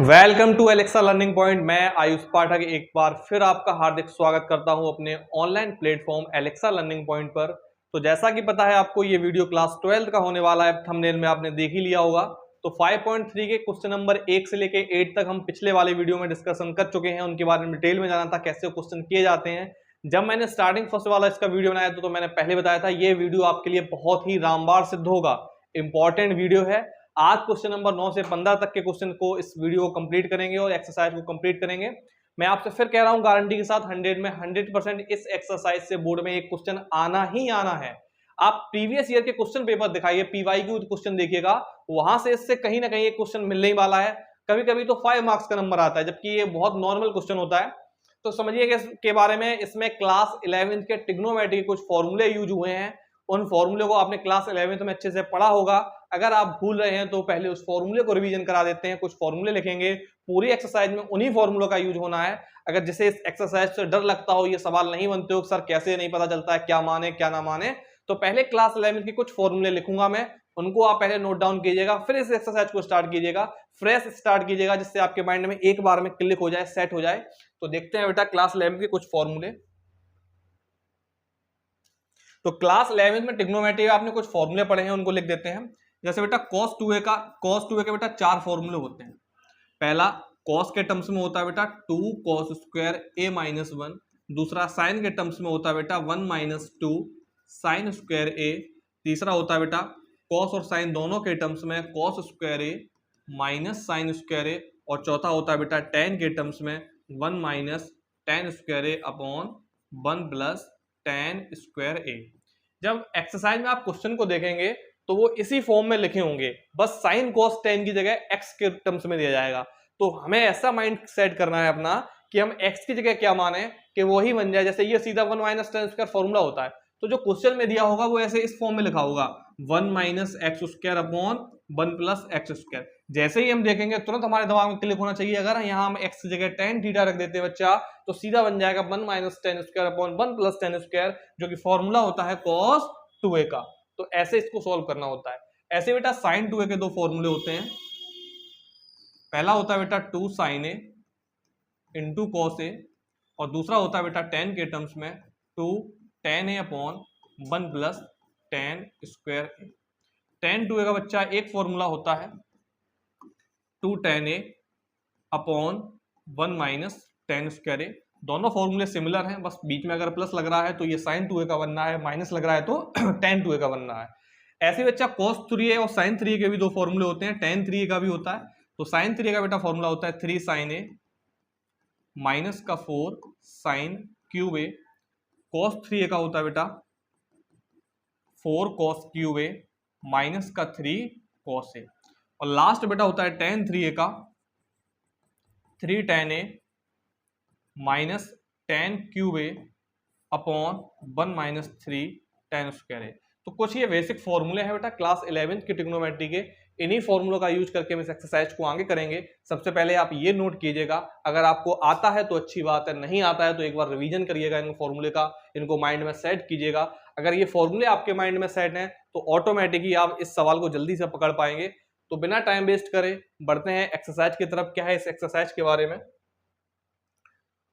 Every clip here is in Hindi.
Welcome to Alexa learning point. मैं आयुष पाठक एक बार फिर आपका हार्दिक स्वागत करता हूं अपने online platform Alexa learning point पर। तो जैसा कि पता है आपको, ये वीडियो क्लास 12 का होने वाला है। थंबनेल में आपने देख ही लिया होगा। तो 5.3 के क्वेश्चन नंबर 1 से लेके 8 तक हम पिछले वाले वीडियो में डिस्कशन कर चुके हैं। उनके बारे में डिटेल में जाना था, कैसे क्वेश्चन किए जाते हैं। जब मैंने स्टार्टिंग फर्स्ट वाला इसका वीडियो बनाया तो मैंने पहले बताया था ये वीडियो आपके लिए बहुत ही रामबाण सिद्ध होगा, इंपॉर्टेंट वीडियो है। आज क्वेश्चन नंबर 9 से 15 तक के क्वेश्चन को इस वीडियो को कंप्लीट करेंगे और एक्सरसाइज को कंप्लीट करेंगे। मैं आपसे फिर कह रहा हूं गारंटी के साथ 100 में 100% इस एक्सरसाइज से बोर्ड में एक क्वेश्चन आना ही आना है। आप प्रीवियस ईयर के क्वेश्चन पेपर दिखाइए, पीवाईक्यू क्वेश्चन देखिएगा, वहां से इससे कहीं ना कहीं एक क्वेश्चन मिलने ही वाला है। कभी कभी तो 5 मार्क्स का नंबर आता है, जबकि ये बहुत नॉर्मल क्वेश्चन होता है। तो समझिए इसके बारे में। इसमें क्लास 11 के ट्रिग्नोमेट्री के कुछ फॉर्मूले यूज हुए हैं। उन फॉर्मूले को आपने क्लास 11 में अच्छे से पढ़ा होगा। अगर आप भूल रहे हैं तो पहले उस फॉर्मूले को रिवीजन करा देते हैं। कुछ फॉर्मूले लिखेंगे, पूरी एक्सरसाइज में उन्हीं फॉर्मूलों का यूज होना है। अगर जिसे इस एक्सरसाइज से डर लगता हो, ये सवाल नहीं बनते हो सर कैसे नहीं पता चलता है क्या माने क्या ना माने, तो पहले क्लास 11 के कुछ फॉर्मूले लिखूंगा मैं, उनको आप पहले नोट डाउन कीजिएगा, फिर इस एक्सरसाइज को स्टार्ट कीजिएगा। फ्रेश स्टार्ट कीजिएगा, जिससे आपके माइंड में एक बार में क्लिक हो जाए, सेट हो जाए। तो देखते हैं बेटा क्लास 11 के कुछ फॉर्मूले। तो क्लास 11 में ट्रिग्नोमेट्री आपने कुछ फॉर्मूले पढ़े हैं, उनको लिख देते हैं। जैसे बेटा cos 2a के बेटा 4 फॉर्मूले होते हैं। पहला cos के टर्म्स में होता है बेटा 2 cos स्क्वायर a माइनस 1। दूसरा साइन के टर्म्स में होता है बेटा 1 माइनस 2 साइन स्क्वायर a। तीसरा होता है बेटा cos और साइन दोनों के टर्म्स में cos square a minus sine square a। और चौथा होता है बेटा tan के टर्म्स में 1 minus tan square a upon 1 plus tan square a। जब एक्सरसाइज में आप क्वेश्चन को देखेंगे तो वो इसी फॉर्म में लिखे होंगे, बस साइन कॉस टेन की जगह एक्स के टर्म्स में दिया जाएगा। तो हमें ऐसा माइंड सेट करना है अपना कि हम एक्स की जगह क्या माने कि वही बन जाए। जैसे ये सीधा 1 माइनस टेन स्क्वायर फॉर्मूला होता है, तो जो क्वेश्चन में दिया होगा वो ऐसे इस फॉर्म में लिखा होगा 1 minus x square upon 1 plus x square. जैसे ही हम देखेंगे तुरंत हमारे दिमाग में क्लिक होना चाहिए। अगर यहाँ हम एक्स की जगह टेन थीटा रख देते हैं बच्चा, तो सीधा बन जाएगा 1 minus ten square upon 1 plus ten square, जो कि फॉर्मूला होता है cos 2a का। तो ऐसे इसको सॉल्व करना होता है। ऐसे बेटा साइन 2a के दो फॉर्मूले होते हैं। पहला होता है बेटा 2 sign A into cos A, और दूसरा होता है बेटा टेन के टर्म्स में 2 टेन ए अपॉन 1 प्लस टेन स्क्वायर ए। टेन 2a का बच्चा एक फॉर्मूला होता है 2 टेन ए अपॉन 1 माइनस टेन स्क्वायर ए। दोनों फॉर्मूले सिमिलर हैं, बस बीच में अगर प्लस लग रहा है तो ये साइन 2a का बनना है, माइनस लग रहा है तो टेन 2a का बनना है। ऐसे बच्चा cos 3a और sin 3a के भी दो फॉर्मूले होते हैं, tan 3a का भी होता है। तो sin 3a का बेटा फॉर्मूला होता है 3 sin a माइनस का 4 sin cube a। cos 3a का होता है बेटा 4 cos क्यूब a माइनस का 3 cos a। और लास्ट बेटा होता है tan 3a का 3 tan a minus tan cube a upon 1 minus 3 tan square a। तो कुछ ये बेसिक फॉर्मूले हैं बेटा क्लास 11 की ट्रिग्नोमेट्री के। इन्हीं फॉर्मूलों का यूज करके हम इस एक्सरसाइज को आगे करेंगे। सबसे पहले आप ये नोट कीजिएगा, अगर आपको आता है तो अच्छी बात है, नहीं आता है तो एक बार रिवीजन करिएगा इन फॉर्मूले का, इनको माइंड में सेट कीजिएगा। अगर ये फॉर्मूले आपके माइंड में सेट हैं तो ऑटोमेटिकली आप इस सवाल को जल्दी से पकड़ पाएंगे। तो बिना टाइम वेस्ट करे बढ़ते हैं एक्सरसाइज की तरफ। क्या है इस एक्सरसाइज के बारे में?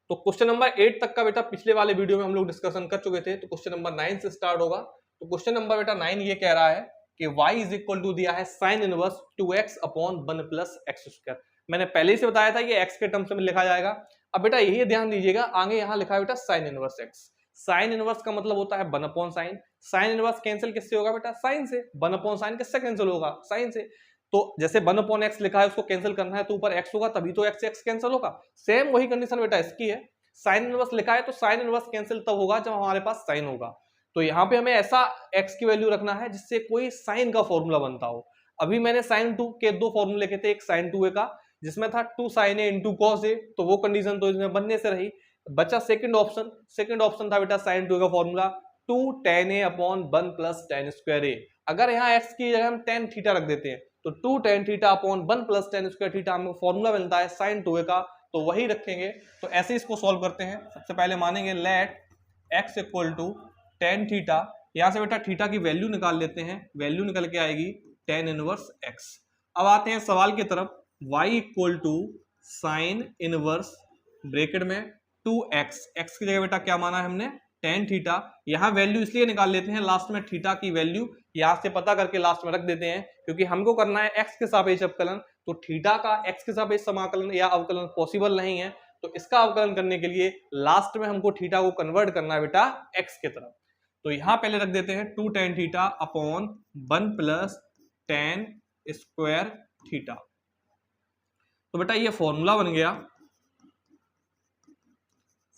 तो क्वेश्चन नंबर 8 तक का बेटा पिछले वाले वीडियो में हम लोग डिस्कशन कर चुके थे। तो क्वेश्चन नंबर 9 से स्टार्ट होगा। तो क्वेश्चन नंबर बेटा 9 ये कह रहा है कि y इज इक्वल टू दिया है sign inverse 2x upon 1 plus x square. मैंने पहले ही से बताया था ये x के टर्म्स में लिखा जाएगा। अब बेटा यही ध्यान दीजिएगा, आगे यहाँ लिखा है बेटा sine inverse x। Sine inverse का मतलब होता है 1 upon sine. Sine inverse cancel किससे होगा बेटा? साइन से। 1 अपॉन साइन किससे कैंसिल होगा? साइन से। तो जैसे 1 अपॉन एक्स लिखा है उसको कैंसिल करना है तो ऊपर x होगा, तभी तो x से x कैंसिल होगा। सेम वही कंडीशन बेटा इसकी है। साइन इनवर्स लिखा है तो साइन इनवर्स कैंसिल तब होगा जब हमारे पास साइन होगा। तो यहाँ पे हमें ऐसा x की वैल्यू रखना है जिससे कोई साइन का फॉर्मूला बनता हो। अभी मैंने साइन 2 के दो फॉर्मूले लिखे थे, एक साइन 2a का जिसमें था 2 sin a into cos A, तो वो कंडीशन तो इसमें बनने से रही। बचा सेकंड ऑप्शन। सेकंड ऑप्शन था बेटा साइन 2 का formula 2 tan a upon 1 plus tan square a। अगर यहाँ x की जगह हम tan थीटा रख देते हैं तो 2 tan theta upon 1 plus tan square theta हमें फॉर्मूला मिलता है साइन 2a का, तो वही रखेंगे। तो ऐसे इसको सॉल्व करते हैं। सबसे पहले मानेंगे let x equal to tan theta. यहां से बेटा थीटा की वैल्यू निकाल लेते हैं, वैल्यू निकल के आएगी tan इनवर्स x। अब आते हैं सवाल की तरफ। y equal to sine inverse bracket में 2x, x की जगह बेटा क्या माना है हमने tan थीटा। यहाँ वैल्यू इसलिए निकाल लेते हैं लास्ट में, थीटा की वैल्यू यहाँ से पता करके लास्ट में रख देते हैं, क्योंकि हमको करना है x के सापेक्ष अवकलन, तो थीटा का x के सापेक्ष समाकलन या अवकलन पॉसिबल नहीं है, तो इसका अवकलन करने के लिए लास्ट में हमको थीटा को कन्वर्ट करना है बेटा x के तरफ। तो यहां पहले रख देते हैं 2 tan theta upon 1 plus tan square theta. तो बेटा ये फॉर्मूला बन गया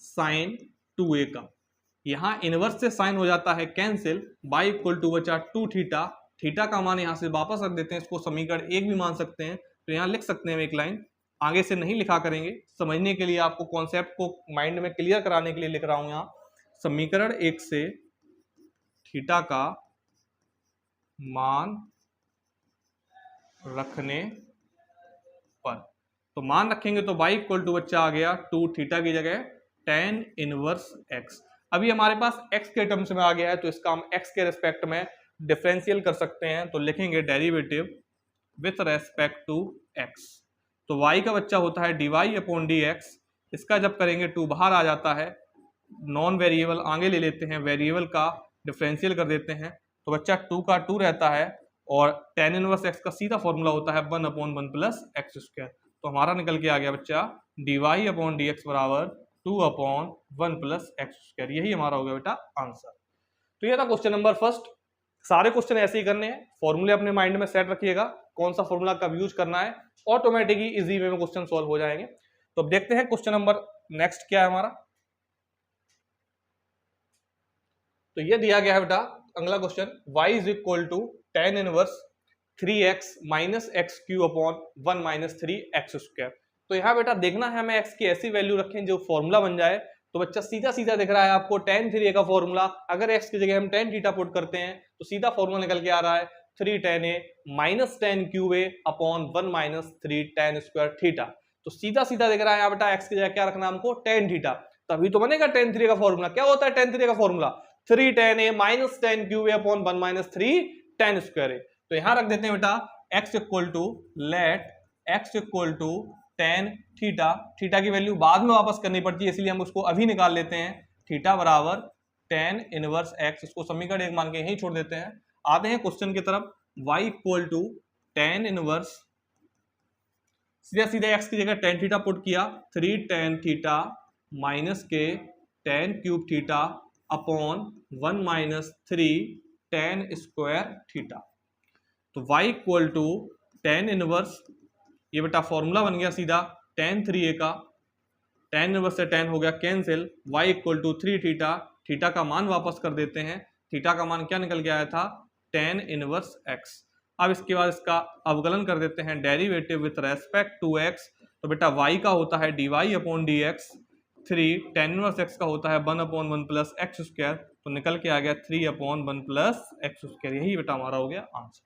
साइन 2a का। यहां इनवर्स से साइन हो जाता है कैंसिल, y इक्वल टू बचा 2 थीटा, थीटा का मान यहां से वापस रख देते हैं, इसको समीकरण 1 भी मान सकते हैं, तो यहां लिख सकते हैं एक लाइन, आगे से नहीं लिखा करेंगे, समझने के लिए आपको कॉन्सेप्ट को माइंड में क्लियर कराने के लिए लिख रहा हूं। यहां समीकरण 1 से थीटा का मान रखने पर, तो मान रखेंगे तो y इक्वल टू बच्चा आ गया 2 थीटा की जगह tan इनवर्स x। अभी हमारे पास x के टर्म्स में आ गया है, तो इसका हम x के रेस्पेक्ट में डिफरेंशियल कर सकते हैं, तो लिखेंगे derivative with respect to x। तो y का बच्चा होता है dy अपॉन dx, इसका जब करेंगे 2 बाहर आ जाता है, नॉन वेरिएबल आगे ले लेते हैं, वेरिएबल का डिफरेंशियल कर देते हैं, तो बच्चा 2 का 2 रहता है, और tan इनवर्स x का सीधा फॉर्मूला होता है 1 अपॉन 1 प्लस एक्स स्क्वायर। तो हमारा निकल के आ गया बच्चा dy अपॉन dx बराबर 2 अपॉन 1 प्लस एक्स स्क्वायर, यही हमारा हो गया बेटा आंसर। तो ये था क्वेश्चन नंबर फर्स्ट। सारे क्वेश्चन ऐसे ही करने हैं, फॉर्मूले अपने माइंड में सेट रखिएगा, कौन सा फॉर्मूला कब यूज करना है, ऑटोमेटिकली इजी वे में क्वेश्चन सॉल्व हो जाएंगे। तो अब देखते हैं क्वेश्चन नंबर नेक्स्ट क्या है हमारा। तो ये दिया गया है बेटा अगला question, y is equal to tan inverse 3x minus x cube upon 1 minus 3x square. तो यहाँ बेटा देखना है हमें x की ऐसी वैल्यू रखें जो फॉर्मूला बन जाए। तो बच्चा सीधा सीधा दिख रहा है आपको tan 3a का फॉर्मूला, अगर x की जगह हम tan थीटा पुट करते हैं तो सीधा फॉर्मूला निकल के आ रहा है 3 tan a minus tan cube a upon 1 minus 3 tan square theta. तो सीधा सीधा दिख रहा है यहाँ बेटा x की जगह क्या रखना हमको tan थीटा, तभी तो बनेगा tan 3a का फॉर्मूला। क्या होता है tan 3a का formula 3 tan a minus tan cube a upon 1 minus 3 tan square a। तो यहां रख देते हैं बेटा x equal to let x equal to tan theta, theta की वैल्यू बाद में वापस करनी पड़ती है इसलिए हम उसको अभी निकाल लेते हैं, थीटा बराबर tan इनवर्स x, इसको समीकरण 1 मान के यहीं छोड़ देते हैं। आते हैं क्वेश्चन की तरफ, y equal to tan inverse, सीधा सीधा x की जगह tan थीटा पुट किया, 3 tan थीटा माइनस के tan cube theta upon 1 minus 3 tan square theta. तो y equal to tan inverse, ये बेटा फॉर्मूला बन गया सीधा tan 3a का, tan इनवर्स से tan हो गया cancel, y equal to 3 theta, theta का मान वापस कर देते हैं, थीटा का मान क्या निकल के आया था tan इनवर्स x। अब इसके बाद इसका अवकलन कर देते हैं derivative with respect to x। तो बेटा y का होता है dy upon dx, 3 tan inverse x का होता है 1 अपॉन 1 प्लस एक्स स्क्वायर, तो निकल के आ गया 3 अपॉन 1 प्लस एक्स स्क्वायर, यही बेटा हमारा हो गया आंसर।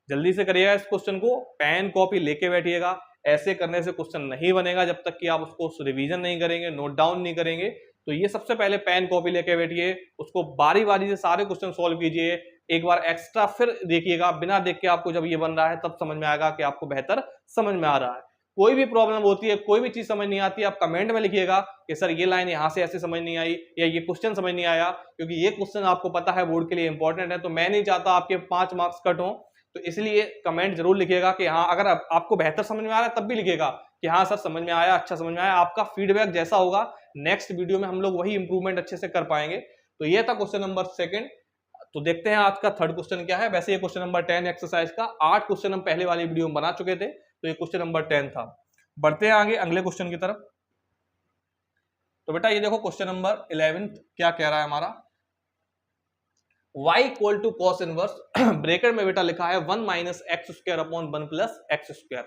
जल्दी से करिएगा इस क्वेश्चन को, पेन कॉपी लेके बैठिएगा, ऐसे करने से क्वेश्चन नहीं बनेगा जब तक कि आप उसको रिवीजन नहीं करेंगे, नोट डाउन नहीं करेंगे। तो ये सबसे पहले पेन कॉपी लेके बैठिए, उसको बारी बारी से सारे क्वेश्चन सॉल्व कीजिए, एक बार एक्स्ट्रा फिर देखिएगा, बिना देख के आपको जब ये बन रहा है तब समझ में आएगा कि आपको बेहतर समझ में आ रहा है। कोई भी प्रॉब्लम होती है, कोई भी चीज समझ नहीं आती, आप कमेंट में लिखिएगा कि सर ये लाइन यहाँ से ऐसे समझ नहीं आई या ये क्वेश्चन समझ नहीं आया, क्योंकि ये क्वेश्चन आपको पता है बोर्ड के लिए इंपॉर्टेंट है, तो मैं नहीं चाहता आपके 5 मार्क्स कट हो, तो इसलिए कमेंट जरूर लिखिएगा कि हाँ, अगर आपको बेहतर समझ में आ रहा है तब भी लिखिएगा कि हाँ सर समझ में आया, अच्छा समझ में आया। आपका फीडबैक जैसा होगा नेक्स्ट वीडियो में हम लोग वही इंप्रूवमेंट अच्छे से कर पाएंगे। तो ये था क्वेश्चन नंबर 2। तो देखते हैं आज का थर्ड क्वेश्चन क्या है। वैसे ये क्वेश्चन नंबर 10 एक्सरसाइज का 8 क्वेश्चन हम पहले वाली वीडियो में बना चुके थे, तो ये क्वेश्चन नंबर 10 था। बढ़ते हैं आगे अगले क्वेश्चन की तरफ। तो बेटा ये देखो क्वेश्चन नंबर 11 क्या कह रहा है हमारा, y equal to cos inverse, bracket में बेटा लिखा है 1 minus x square upon 1 plus x square.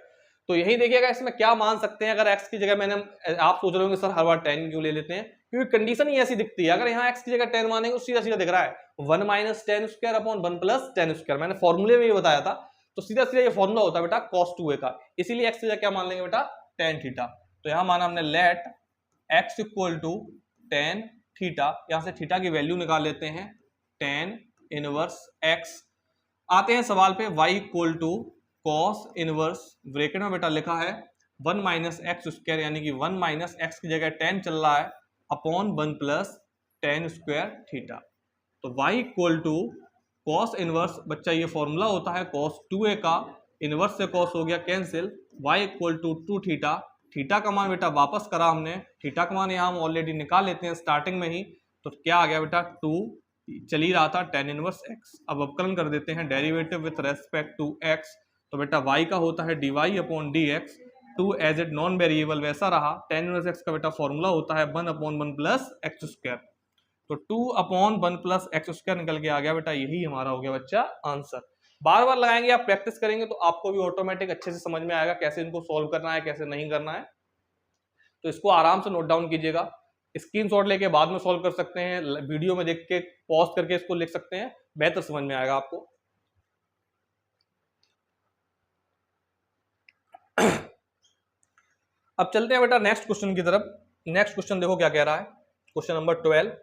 तो यही देखिएगा इसमें क्या मान सकते हैं, अगर x की जगह मैंने, आप सोच रहे होंगे सर हर बार 10 क्यों ले लेते हैं, क्योंकि कंडीशन ही ऐसी दिखती है। अगर यहाँ x की जगह 10 मानेंगे तो सीधा सीधा दिख रहा है 1 minus 10 square upon 1 plus 10 square, मैंने फॉर्मूले में ही बताया था। तो सीधा सीधा ये फॉर्मूला होता है बेटा cos 2a का, इसीलिए x की जगह क्या मान लेंगे बेटा tan थीटा। तो यहाँ माना हमने let x equal to tan theta, यहाँ से थीटा की वैल्यू निकाल लेते हैं tan इनवर्स x। आते हैं सवाल पे y equal to cos inverse bracket में बेटा लिखा है 1 माइनस एक्स स्क्वायर, यानी कि 1 माइनस एक्स की जगह tan चल रहा है upon 1 plus tan square theta. तो y equal to cos inverse, बच्चा ये फॉर्मूला होता है cos 2a का, इनवर्स से cos हो गया cancel, y equal to 2 theta. Theta का मान बेटा वापस करा हमने, थीटा का मान यहाँ हम ऑलरेडी निकाल लेते हैं स्टार्टिंग में ही, तो क्या आ गया बेटा 2 चल ही रहा था tan इनवर्स x। अब अवकलन कर देते हैं derivative with respect to x, तो बेटा y का होता है dy upon dx, 2 as it non variable वैसा रहा, tan इनवर्स x का बेटा फॉर्मूला होता है 1 अपॉन 1 प्लस एक्स स्क्वायर, तो 2 अपॉन 1 प्लस एक्स स्क्वायर निकल के आ गया बेटा, यही हमारा हो गया बच्चा आंसर। बार बार लगाएंगे, आप प्रैक्टिस करेंगे तो आपको भी ऑटोमेटिक अच्छे से समझ में आएगा कैसे इनको सॉल्व करना है कैसे नहीं करना है। तो इसको आराम से नोट डाउन कीजिएगा, स्क्रीनशॉट लेके बाद में सॉल्व कर सकते हैं, वीडियो में देख के पॉज करके इसको लिख सकते हैं, बेहतर समझ में आएगा आपको। अब चलते हैं बेटा नेक्स्ट क्वेश्चन की तरफ। नेक्स्ट क्वेश्चन देखो क्या कह रहा है, क्वेश्चन नंबर 12।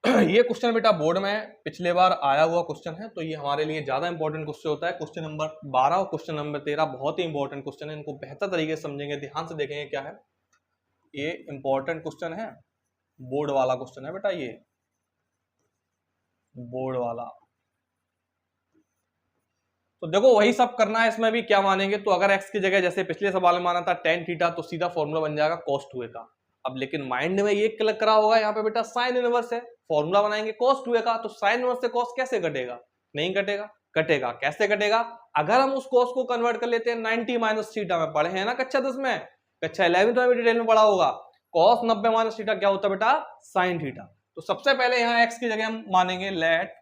ये क्वेश्चन बेटा बोर्ड में पिछले बार आया हुआ क्वेश्चन है, तो ये हमारे लिए ज्यादा इंपॉर्टेंट क्वेश्चन होता है। क्वेश्चन नंबर 12 और क्वेश्चन नंबर 13 बहुत ही इंपॉर्टेंट क्वेश्चन है, इनको बेहतर तरीके से समझेंगे, ध्यान से देखेंगे क्या है। ये इंपॉर्टेंट क्वेश्चन है, बोर्ड वाला क्वेश्चन है बेटा, ये बोर्ड वाला। तो देखो वही सब करना है, इसमें भी क्या मानेंगे, तो अगर x की जगह जैसे पिछले सवाल में माना था tan थीटा, तो सीधा फॉर्मूला बन जाएगा cos 2a का। अब लेकिन माइंड में ये क्लिक करा होगा यहाँ पे बेटा साइन इनवर्स है, फॉर्मूला बनाएंगे cos 2a का, तो साइन इनवर्स से cos कैसे कटेगा, नहीं कटेगा, कटेगा कैसे कटेगा, अगर हम उस cos को कन्वर्ट कर लेते हैं 90 माइनस थीटा में, पढ़े हैं ना कक्षा 10 में, कक्षा 11 में भी डिटेल में पढ़ा होगा, cos 90 माइनस थीटा क्या होता है बेटा साइन थीटा। तो सबसे पहले यहाँ x की जगह हम मानेंगे let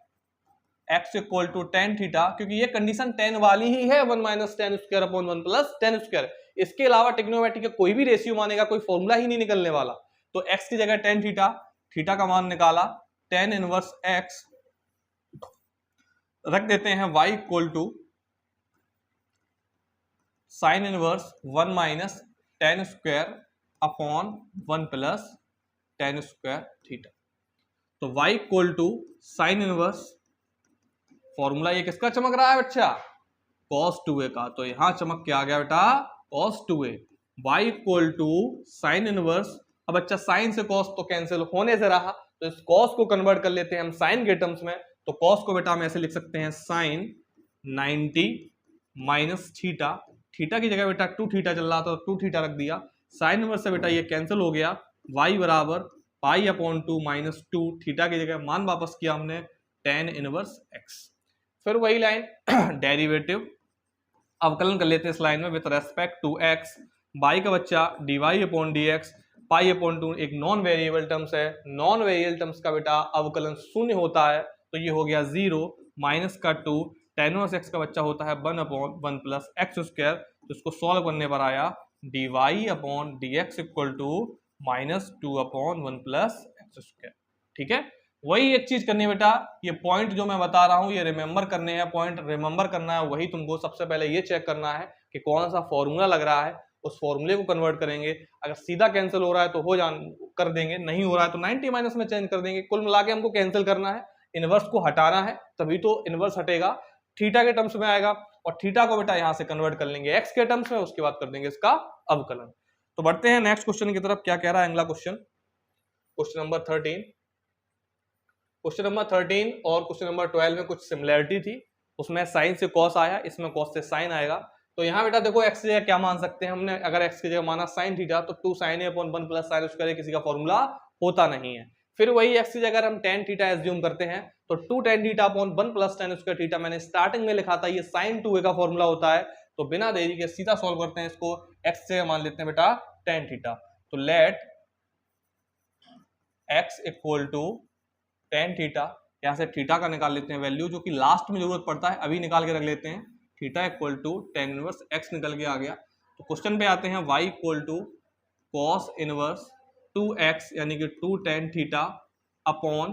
x equal to tan theta, क्योंकि ये कंडीशन tan वाली ही है, 1 minus tan square upon 1 plus tan square, इसके अलावा ट्रिग्नोमेट्री का कोई भी रेशियो मानेगा, कोई फॉर्मूला ही नहीं निकलने वाला। तो x की जगह tan थीटा, थीटा का मान निकाला, tan इनवर्स x रख देते हैं, y equal to sine inverse 1 minus tan square upon 1 plus tan square theta. तो y equal to sine inverse, formula ये किसका चमक रहा है बच्चा cos 2a का, तो यहां चमक के आ गया बेटा cos 2a, y equal to sine inverse. अब बच्चा साइन से cos तो कैंसिल होने से रहा, तो इस cos को कन्वर्ट कर लेते हैं हम साइन के टर्म्स में, तो cos को बेटा हम ऐसे लिख सकते हैं साइन 90 माइनस थीटा, थीटा की जगह बेटा 2 थीटा चल रहा था तो 2 थीटा रख दिया, साइन इनवर्स से बेटा ये कैंसिल हो गया, y बराबर पाई अपॉन 2 माइनस 2, थीटा की जगह मान वापस किया हमने tan इनवर्स x। फिर वही लाइन डेरिवेटिव अवकलन कर लेते हैं इस लाइन में विद रेस्पेक्ट टू x, बाई का बच्चा dy upon dx, pi upon 2 एक नॉन वेरिएबल टर्म्स है, नॉन वेरिएबल टर्म्स का बेटा अवकलन शून्य होता है, तो ये हो गया 0 माइनस का 2, tan इनवर्स x का बच्चा होता है 1 अपॉन 1 प्लस एक्स स्क्वायर, तो इसको सॉल्व करने पर आया dy upon dx equal to minus 2 upon 1 plus x square. ठीक है, वही एक चीज करनी है बेटा, ये पॉइंट जो मैं बता रहा हूँ ये रिमेंबर करने हैं, पॉइंट रिमेंबर करना है, वही तुमको सबसे पहले ये चेक करना है कि कौन सा फॉर्मूला लग रहा है, उस फॉर्मूले को कन्वर्ट करेंगे, अगर सीधा कैंसिल हो रहा है तो कर देंगे, नहीं हो रहा है तो 90 माइनस में चेंज कर देंगे, कुल मिला के हमको कैंसिल करना है, इनवर्स को हटाना है, तभी तो इनवर्स हटेगा, थीटा के टर्म्स में आएगा, और थीटा को बेटा यहाँ से कन्वर्ट कर लेंगे एक्स के टर्म्स में, उसके बाद कर देंगे इसका अवकलन। तो बढ़ते हैं नेक्स्ट क्वेश्चन की तरफ, क्या कह रहा है अगला question, question number 13। Question number 13 और क्वेश्चन नंबर 12 में कुछ सिमिलरिटी थी, उसमें साइन से कॉस आया, इसमें कॉस से साइन आएगा। तो यहाँ बेटा देखो एक्स की जगह क्या मान सकते हैं हमने, अगर एक्स की जगह माना साइन थीटा तो 2 sin a upon 1 plus sine square किसी का फॉर्मूला होता नहीं है। फिर वही एक्स की जगह अगर हम tan थीटा एज्यूम करते हैं तो 2 tan theta upon 1 plus tan square theta मैंने स्टार्टिंग में लिखा था, ये sin 2a का फॉर्मूला होता है। तो बिना देरी के सीधा सॉल्व करते हैं इसको, एक्स से मान लेते हैं बेटा tan थीटा, तो let x equal to tan theta, यहाँ से थीटा का निकाल लेते हैं वैल्यू, जो कि लास्ट में जरूरत पड़ता है, अभी निकाल के रख लेते हैं, theta equal to tan inverse x निकल के आ गया। तो क्वेश्चन पे आते हैं, y equal to cos inverse 2x यानी कि 2 tan theta upon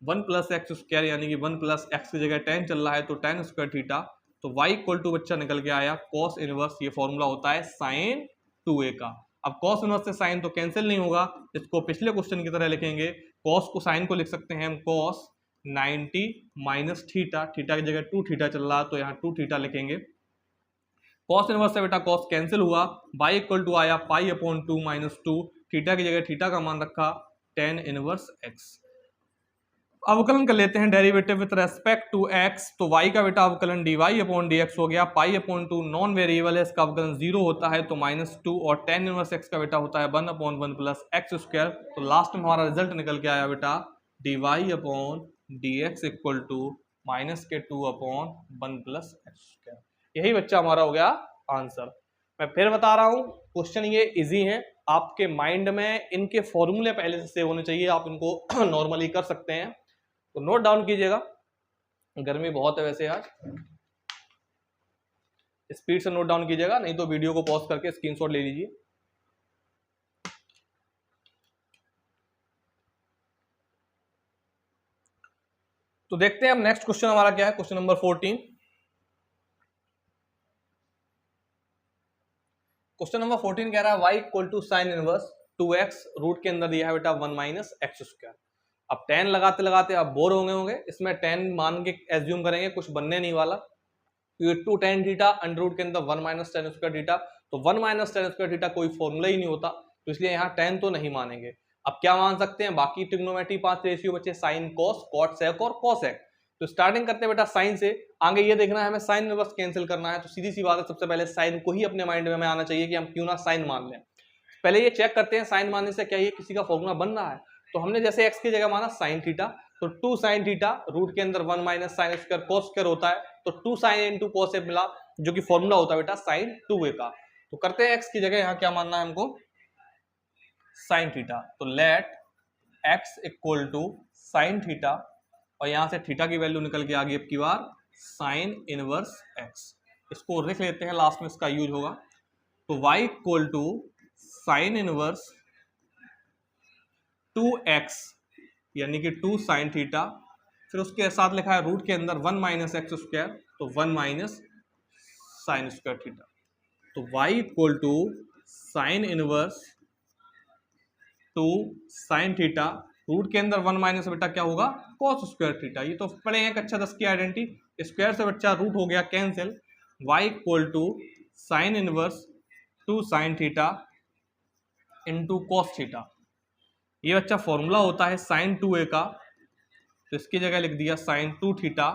1 plus x square यानी कि 1 प्लस एक्स की जगह tan चल रहा है तो tan स्क्वायर थीटा, तो y इक्वल टू बच्चा निकल के आया cos इनवर्स, ये फॉर्मूला होता है sin 2a का। अब cos इनवर्स से sin तो कैंसिल नहीं होगा, इसको पिछले क्वेश्चन की तरह लिखेंगे, cos को sin को लिख सकते हैं हम cos 90 माइनस थीटा, थीटा की जगह 2 थीटा चल रहा तो यहाँ 2 थीटा लिखेंगे। कॉस इनवर्स से बेटा कॉस कैंसिल हुआ, बाई इक्वल टू आया पाई अपॉन 2 माइनस 2, थीटा की जगह थीटा का मान रखा tan इनवर्स x। अवकलन कर लेते हैं derivative with respect to x, तो y का बेटा अवकलन dy अपॉन dx हो गया, पाई अपॉन 2 नॉन वेरिएबल है, इसका अवकलन 0 होता है तो -2, और tan इनवर्स x का बेटा होता है 1 अपॉन 1 प्लस एक्स स्क्वायर। तो लास्ट में हमारा रिजल्ट निकल के आया बेटा dy upon dx equal to -2 upon 1 plus x square. यही बच्चा हमारा हो गया आंसर। मैं फिर बता रहा हूं, क्वेश्चन ये इजी है, आपके माइंड में इनके फॉर्मूले पहले से सेव होने चाहिए, आप इनको नॉर्मली कर सकते हैं, तो नोट डाउन कीजिएगा। गर्मी बहुत है वैसे आज, स्पीड से नोट डाउन कीजिएगा, नहीं तो वीडियो को पॉज करके स्क्रीनशॉट ले लीजिए। तो देखते हैं अब नेक्स्ट क्वेश्चन हमारा क्या है, क्वेश्चन नंबर 14। क्वेश्चन नंबर 14 कह रहा है y equal to sine inverse 2x, root के अंदर दिया है बेटा 1 माइनस एक्स स्क्वायर। अब tan लगाते लगाते आप बोर होंगे, इसमें tan मान के एज्यूम करेंगे, कुछ बनने नहीं वाला, ये 2 tan थीटा अंडर रूट के अंदर 1 माइनस tan स्क्वायर थीटा, तो 1 माइनस tan स्क्वायर थीटा कोई फॉर्मूला ही नहीं होता, तो इसलिए यहाँ tan तो नहीं मानेंगे। अब क्या मान सकते हैं, बाकी ट्रिग्नोमेट्री 5 रेशियो बचे, साइन कॉस, कॉट सेक और कॉसेक। तो स्टार्टिंग करते हैं बेटा साइन से, आगे ये देखना है हमें साइन इनवर्स कैंसिल करना है, तो सीधी सी बात है, सबसे पहले साइन को ही अपने माइंड में हमें आना चाहिए कि हम क्यों ना साइन मान लें। पहले ये चेक करते हैं साइन मानने से क्या ये किसी का फॉर्मूला बन रहा है, तो हमने जैसे एक्स की जगह माना साइन थीटा, तो 2 साइन थीटा रूट के अंदर 1 minus sine square cos square होता है, तो 2 साइन इंटू कॉस ए मिला, जो कि फॉर्मूला होता है बेटा साइन 2a का। तो करते हैं एक्स की जगह यहाँ क्या मानना है हमको, साइन थीटा, तो let x equal to sine theta, और यहां से थीटा की वैल्यू निकल के आ गई अब की बार साइन इनवर्स एक्स। इसको लिख लेते हैं, लास्ट में इसका यूज होगा, तो y equal to sine inverse 2x यानी कि 2 साइन थीटा, फिर उसके साथ लिखा है रूट के अंदर 1 माइनस एक्स स्क्वायर, तो 1 माइनस साइन स्क्वायर थीटा, तो y equal to sine inverse 2 sine theta, root के अंदर 1 माइनस बेटा क्या होगा कॉस स्क्वायर थीटा। ये तो पढ़े हैं कक्षा 10 की आइडेंटिटी, स्क्वायर से बच्चा रूट हो गया cancel, y equal to sine inverse 2 sine theta into cos theta. ये बच्चा फॉर्मूला होता है साइन 2a का, तो इसकी जगह लिख दिया साइन 2 थीटा,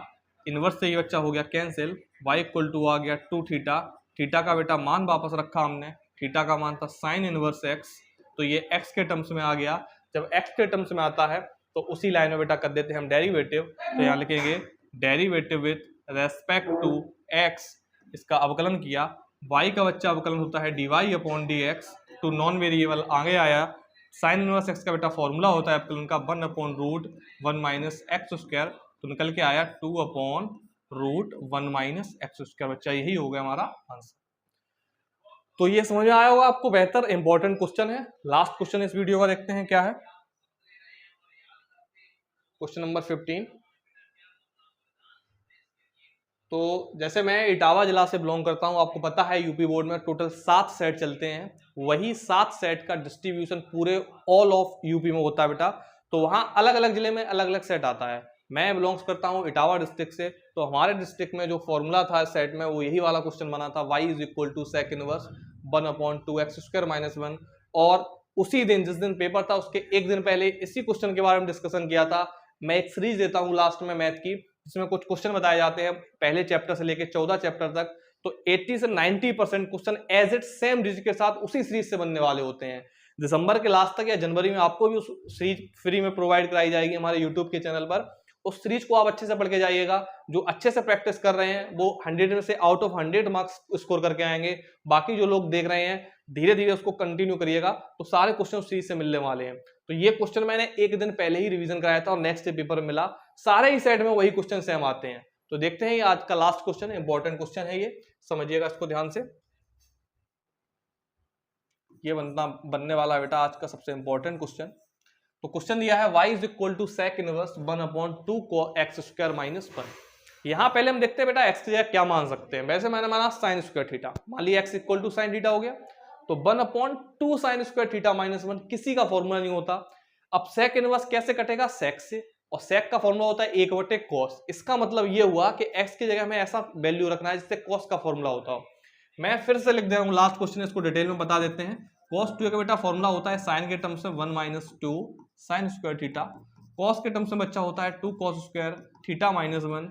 इनवर्स से ये बच्चा हो गया कैंसिल, y इक्वल टू आ गया 2 थीटा, थीटा का बेटा मान वापस रखा हमने, थीटा का मान था साइन इनवर्स x, तो ये x के टर्म्स में आ गया। जब x के टर्म्स में आता है तो उसी लाइन में बेटा कर देते हैं हम डेरिवेटिव, तो यहाँ लिखेंगे derivative with respect to x, इसका अवकलन किया, y का बच्चा अवकलन होता है dy upon dx, two non variable आगे आया, साइन इनवर्स x का बेटा फॉर्मूला होता है अवकलन का 1 upon root 1 minus x square, तो निकल के आया 2 upon root 1 minus x square. बच्चा यही हो गया हमारा आंसर। तो ये समझ में आया होगा आपको, बेहतर इंपॉर्टेंट क्वेश्चन है। लास्ट क्वेश्चन इस वीडियो का देखते हैं क्या है, क्वेश्चन नंबर 15। तो जैसे मैं इटावा जिला से बिलोंग करता हूं, आपको पता है यूपी बोर्ड में टोटल 7 सेट चलते हैं, वही 7 सेट का डिस्ट्रीब्यूशन पूरे ऑल ऑफ यूपी में होता है बेटा, तो वहां अलग अलग जिले में अलग अलग सेट आता है। मैं बिलोंग्स करता हूं इटावा डिस्ट्रिक्ट से, तो हमारे डिस्ट्रिक्ट में जो फॉर्मूला था सेट में वो यही वाला क्वेश्चन बना था, y is equal to sec inverse 1 upon 2 x square minus 1, और उसी दिन जिस दिन पेपर था उसके एक दिन पहले इसी क्वेश्चन के बारे में डिस्कशन किया था। मैं एक सीरीज देता हूं लास्ट में मैथ की, जिसमें कुछ क्वेश्चन बताए जाते हैं पहले चैप्टर से लेकर 14 चैप्टर तक, तो 80 से 90% question as it same digit के साथ उसी सीरीज से बनने वाले होते हैं। दिसंबर के लास्ट तक या जनवरी में आपको भी उस सीरीज फ्री में प्रोवाइड कराई जाएगी हमारे यूट्यूब के चैनल पर। उस सीरीज को आप अच्छे से पढ़ के जाइएगा, जो अच्छे से प्रैक्टिस कर रहे हैं वो 100 में से आउट ऑफ 100 मार्क्स स्कोर करके आएंगे, बाकी जो लोग देख रहे हैं धीरे धीरे उसको कंटिन्यू करिएगा, तो सारे क्वेश्चन सीरीज से मिलने वाले हैं। तो ये क्वेश्चन मैंने एक दिन पहले ही रिवीजन कराया था और नेक्स्ट डे पेपर में मिला, सारे ही सेट में वही क्वेश्चन सेम आते हैं। तो देखते हैं, ये आज का लास्ट क्वेश्चन है, इंपॉर्टेंट क्वेश्चन है, ये समझिएगा इसको ध्यान से। ये बनने वाला बेटा आज का सबसे इंपॉर्टेंट क्वेश्चन। तो क्वेश्चन दिया है y is equal to sec inverse 1 upon 2 x square minus 1। यहाँ पहले हम देखते हैं बेटा x की जगह क्या मान सकते हैं। वैसे मैंने माना साइन स्क्वायर थीटा, मान लिया x equal to sine theta हो गया, तो 1 upon 2 sine square theta minus 1 किसी का फॉर्मूला नहीं होता। अब सेक इनवर्स कैसे कटेगा, सेक से, और सेक का फॉर्मूला होता है 1/cos। इसका मतलब ये हुआ कि x की जगह में ऐसा वैल्यू रखना है जिससे cos का फॉर्मूला होता हो। मैं फिर से लिख दे रहा हूँ, लास्ट क्वेश्चन इसको डिटेल में बता देते हैं। cos 2a का बेटा फॉर्मूला होता है साइन के टर्म्स में 1 - 2 साइन स्क्वायर थीटा, cos के टर्म्स में बच्चा होता है 2 cos स्क्वायर थीटा -1,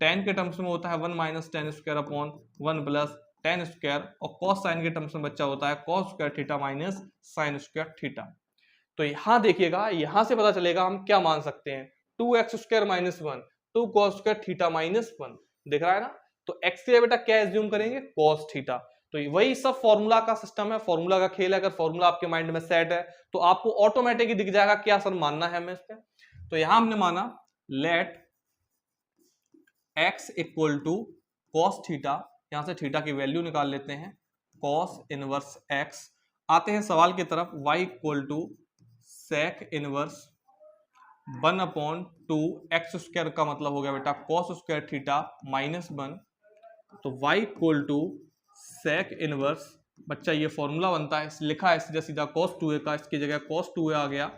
tan के टर्म्स में होता है 1 - tan square upon 1 plus tan square, और cos साइन के टर्म्स में बच्चा होता है cos square theta minus sine square theta. तो यहां देखिएगा, यहां से पता चलेगा हम क्या मान सकते हैं, 2x square -1 2 cos square theta -1 दिख रहा है ना। तो x के लिए बेटा क्या एज्यूम करेंगे, cos थीटा। तो वही सब फॉर्मूला का सिस्टम है, फॉर्मूला का खेल है। अगर फॉर्मूला आपके माइंड में सेट है तो आपको ऑटोमेटिकली दिख जाएगा क्या सर मानना है हमें इस पे। तो यहां हमने माना let x equal to cos theta, यहां से थीटा की वैल्यू निकाल लेते हैं, cos इनवर्स x। आते हैं सवाल की तरफ, y equal to sec inverse 1/2 x square का मतलब हो गया बेटा cos स्क्वायर थीटा -1। तो y equal to sec inverse, बच्चा ये फॉर्मूला बनता है, लिखा है सीधा सीधा cos 2a का, इसकी जगह cos 2a आ गया।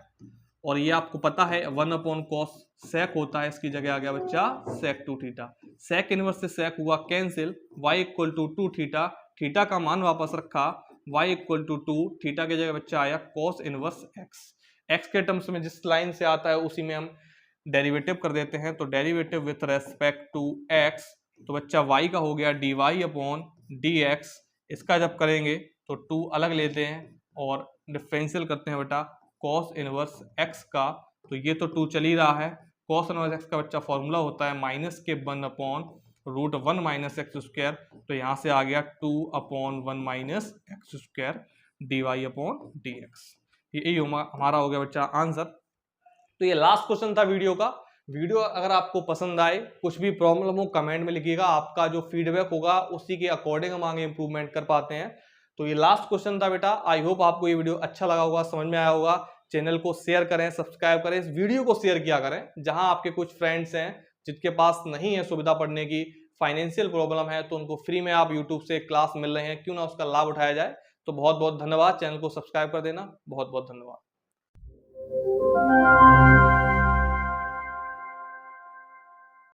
और ये आपको पता है 1/cos sec होता है, इसकी जगह आ गया बच्चा sec 2 थीटा। sec इनवर्स से sec हुआ cancel, y equal to 2 theta, theta का मान वापस रखा, y इक्वल टू 2 थीटा की जगह बच्चा आया cos इनवर्स x। x के टर्म्स में जिस लाइन से आता है उसी में हम डेरिवेटिव कर देते हैं। तो derivative with respect to x, तो बच्चा y का हो गया dy अपॉन dx। इसका जब करेंगे तो 2 अलग लेते हैं और डिफरेंशियल करते हैं बेटा cos इनवर्स x का। तो ये तो 2 चल ही रहा है, cos इनवर्स x का बच्चा फॉर्मूला होता है -1/√1 - x स्क्वायर। तो यहाँ से आ गया 2/1 - x square dy upon dx। यही हमारा हो गया बच्चा आंसर। तो ये लास्ट क्वेश्चन था वीडियो का। वीडियो अगर आपको पसंद आए, कुछ भी प्रॉब्लम हो कमेंट में लिखिएगा, आपका जो फीडबैक होगा उसी के अकॉर्डिंग हम आगे इंप्रूवमेंट कर पाते हैं। तो ये लास्ट क्वेश्चन था बेटा। आई होप आपको ये वीडियो अच्छा लगा होगा, समझ में आया होगा। चैनल को शेयर करें, सब्सक्राइब करें, इस वीडियो को शेयर किया करें। जहां आपके कुछ फ्रेंड्स हैं जिनके पास नहीं है सुविधा पढ़ने की, फाइनेंशियल प्रॉब्लम है, तो उनको फ्री में आप यूट्यूब से क्लास मिल रहे हैं, क्यों ना उसका लाभ उठाया जाए। तो बहुत बहुत धन्यवाद, चैनल को सब्सक्राइब कर देना। बहुत बहुत धन्यवाद।